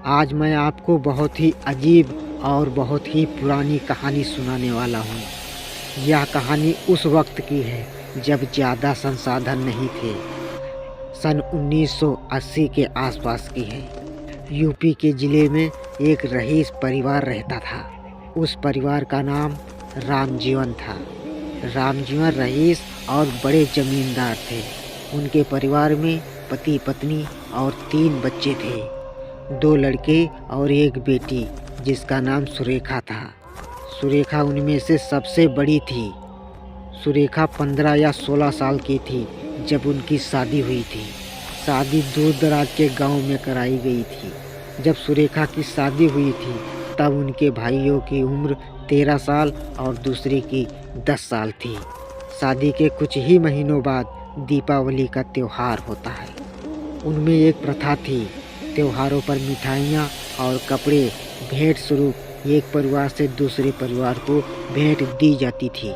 आज मैं आपको बहुत ही अजीब और बहुत ही पुरानी कहानी सुनाने वाला हूँ। यह कहानी उस वक्त की है जब ज़्यादा संसाधन नहीं थे। सन 1980 के आसपास की है। यूपी के ज़िले में एक रईस परिवार रहता था। उस परिवार का नाम रामजीवन था। रामजीवन रईस और बड़े ज़मींदार थे। उनके परिवार में पति पत्नी और 3 बच्चे थे, 2 लड़के और 1 बेटी जिसका नाम सुरेखा था। सुरेखा उनमें से सबसे बड़ी थी। सुरेखा 15 या 16 साल की थी जब उनकी शादी हुई थी। शादी दूर दराज के गांव में कराई गई थी। जब सुरेखा की शादी हुई थी तब उनके भाइयों की उम्र 13 साल और दूसरे की 10 साल थी। शादी के कुछ ही महीनों बाद दीपावली का त्यौहार होता है। उनमें एक प्रथा थी, त्योहारों पर मिठाइयाँ और कपड़े भेंट स्वरूप एक परिवार से दूसरे परिवार को भेंट दी जाती थी।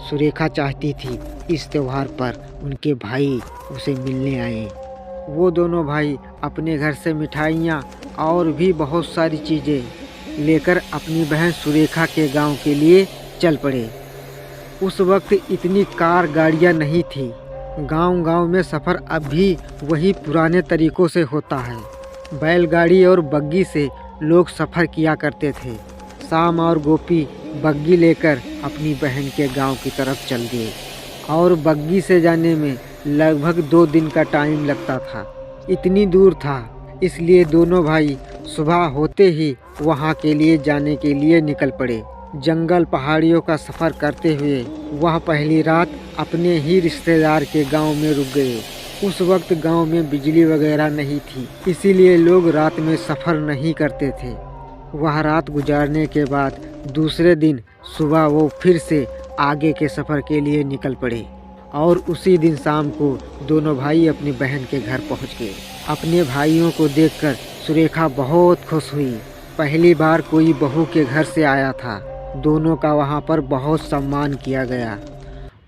सुरेखा चाहती थी इस त्यौहार पर उनके भाई उसे मिलने आए। वो दोनों भाई अपने घर से मिठाइयाँ और भी बहुत सारी चीज़ें लेकर अपनी बहन सुरेखा के गांव के लिए चल पड़े। उस वक्त इतनी कार गाड़ियाँ नहीं थी। गांव-गांव में सफ़र अब भी वही पुराने तरीक़ों से होता है। बैलगाड़ी और बग्गी से लोग सफ़र किया करते थे। शाम और गोपी बग्गी लेकर अपनी बहन के गांव की तरफ चल दिए और बग्गी से जाने में लगभग 2 दिन का टाइम लगता था। इतनी दूर था, इसलिए दोनों भाई सुबह होते ही वहां के लिए जाने के लिए निकल पड़े। जंगल पहाड़ियों का सफ़र करते हुए वह पहली रात अपने ही रिश्तेदार के गांव में रुक गए। उस वक्त गांव में बिजली वगैरह नहीं थी, इसीलिए लोग रात में सफ़र नहीं करते थे। वह रात गुजारने के बाद दूसरे दिन सुबह वो फिर से आगे के सफ़र के लिए निकल पड़े और उसी दिन शाम को दोनों भाई अपनी बहन के घर पहुंच गए। अपने भाइयों को देखकर सुरेखा बहुत खुश हुई। पहली बार कोई बहू के घर से आया था। दोनों का वहाँ पर बहुत सम्मान किया गया।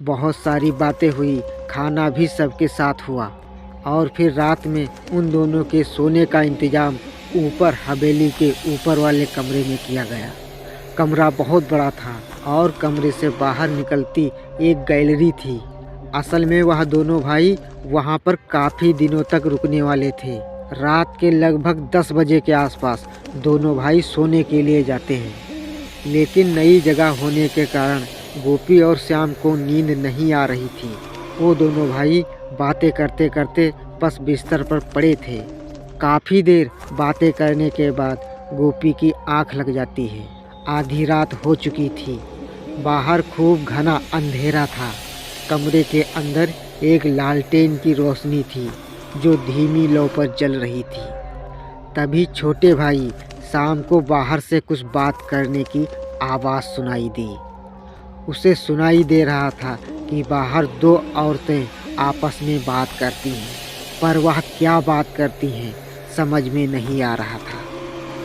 बहुत सारी बातें हुई, खाना भी सबके साथ हुआ और फिर रात में उन दोनों के सोने का इंतज़ाम ऊपर हवेली के ऊपर वाले कमरे में किया गया। कमरा बहुत बड़ा था और कमरे से बाहर निकलती एक गैलरी थी। असल में वह दोनों भाई वहाँ पर काफ़ी दिनों तक रुकने वाले थे। रात के लगभग 10 बजे के आसपास दोनों भाई सोने के लिए जाते हैं, लेकिन नई जगह होने के कारण गोपी और श्याम को नींद नहीं आ रही थी। वो दोनों भाई बातें करते करते बस बिस्तर पर पड़े थे। काफ़ी देर बातें करने के बाद गोपी की आंख लग जाती है। आधी रात हो चुकी थी। बाहर खूब घना अंधेरा था। कमरे के अंदर एक लालटेन की रोशनी थी जो धीमी लौ पर जल रही थी। तभी छोटे भाई शाम को बाहर से कुछ बात करने की आवाज़ सुनाई दी। उसे सुनाई दे रहा था कि बाहर 2 औरतें आपस में बात करती हैं, पर वह क्या बात करती हैं समझ में नहीं आ रहा था।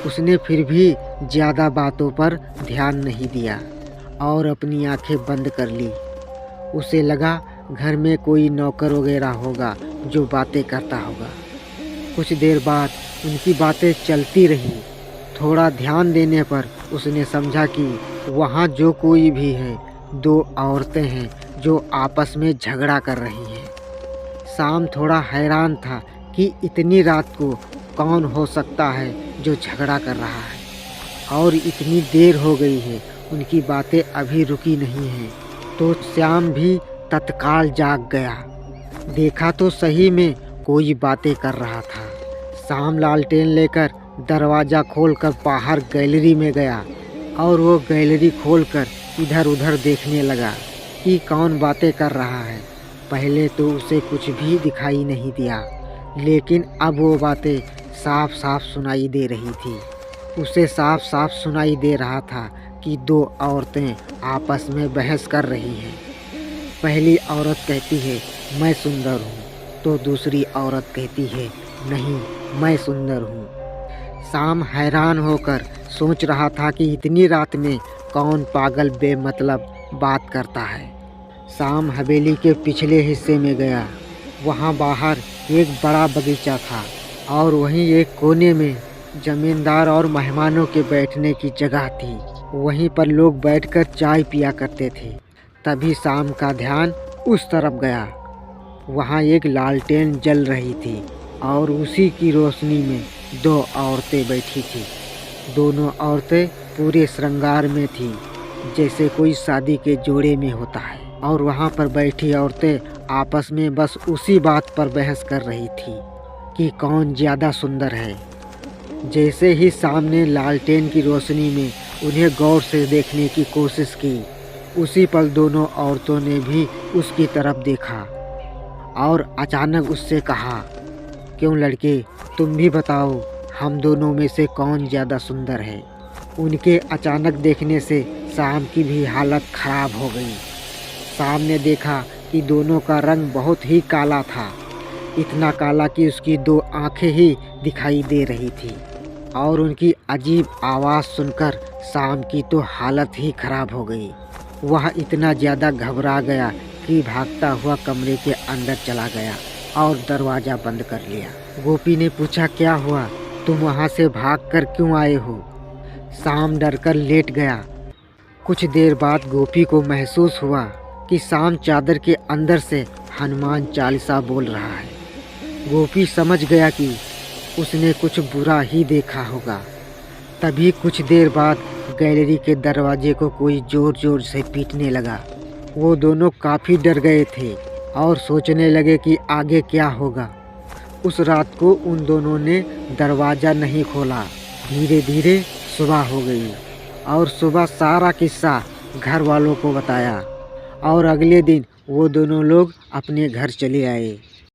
उसने फिर भी ज़्यादा बातों पर ध्यान नहीं दिया और अपनी आंखें बंद कर ली। उसे लगा घर में कोई नौकर वगैरह होगा जो बातें करता होगा। कुछ देर बाद उनकी बातें चलती रहीं। थोड़ा ध्यान देने पर उसने समझा कि वहाँ जो कोई भी है 2 औरतें हैं जो आपस में झगड़ा कर रही हैं। शाम थोड़ा हैरान था कि इतनी रात को कौन हो सकता है जो झगड़ा कर रहा है और इतनी देर हो गई है, उनकी बातें अभी रुकी नहीं हैं। तो श्याम भी तत्काल जाग गया। देखा तो सही में कोई बातें कर रहा था। श्याम लालटेन लेकर दरवाज़ा खोलकर बाहर गैलरी में गया और वो गैलरी खोलकर इधर उधर देखने लगा कि कौन बातें कर रहा है। पहले तो उसे कुछ भी दिखाई नहीं दिया, लेकिन अब वो बातें साफ साफ सुनाई दे रही थी। उसे साफ साफ सुनाई दे रहा था कि 2 औरतें आपस में बहस कर रही हैं। पहली औरत कहती है मैं सुंदर हूँ, तो दूसरी औरत कहती है नहीं मैं सुंदर हूँ। शाम हैरान होकर सोच रहा था कि इतनी रात में कौन पागल बेमतलब बात करता है। शाम हवेली के पिछले हिस्से में गया। वहाँ बाहर एक बड़ा बगीचा था और वहीं एक कोने में जमींदार और मेहमानों के बैठने की जगह थी। वहीं पर लोग बैठकर चाय पिया करते थे। तभी शाम का ध्यान उस तरफ गया। वहाँ एक लालटेन जल रही थी और उसी की रोशनी में दो औरतें बैठी थी। दोनों औरतें पूरे श्रृंगार में थी, जैसे कोई शादी के जोड़े में होता है। और वहाँ पर बैठी औरतें आपस में बस उसी बात पर बहस कर रही थी कि कौन ज़्यादा सुंदर है। जैसे ही सामने लालटेन की रोशनी में उन्हें गौर से देखने की कोशिश की, उसी पल दोनों औरतों ने भी उसकी तरफ देखा और अचानक उससे कहा, क्यों लड़के, तुम भी बताओ हम दोनों में से कौन ज़्यादा सुंदर है। उनके अचानक देखने से शाम की भी हालत ख़राब हो गई। शाम ने देखा कि दोनों का रंग बहुत ही काला था, इतना काला कि उसकी दो आंखें ही दिखाई दे रही थी। और उनकी अजीब आवाज़ सुनकर शाम की तो हालत ही ख़राब हो गई। वह इतना ज़्यादा घबरा गया कि भागता हुआ कमरे के अंदर चला गया और दरवाज़ा बंद कर लिया। गोपी ने पूछा, क्या हुआ, तुम वहाँ से भागकर क्यों आए हो। शाम डरकर लेट गया। कुछ देर बाद गोपी को महसूस हुआ कि शाम चादर के अंदर से हनुमान चालीसा बोल रहा है। गोपी समझ गया कि उसने कुछ बुरा ही देखा होगा। तभी कुछ देर बाद गैलरी के दरवाजे को कोई ज़ोर ज़ोर से पीटने लगा। वो दोनों काफ़ी डर गए थे और सोचने लगे कि आगे क्या होगा। उस रात को उन दोनों ने दरवाज़ा नहीं खोला। धीरे धीरे सुबह हो गई और सुबह सारा किस्सा घर वालों को बताया और अगले दिन वो दोनों लोग अपने घर चले आए।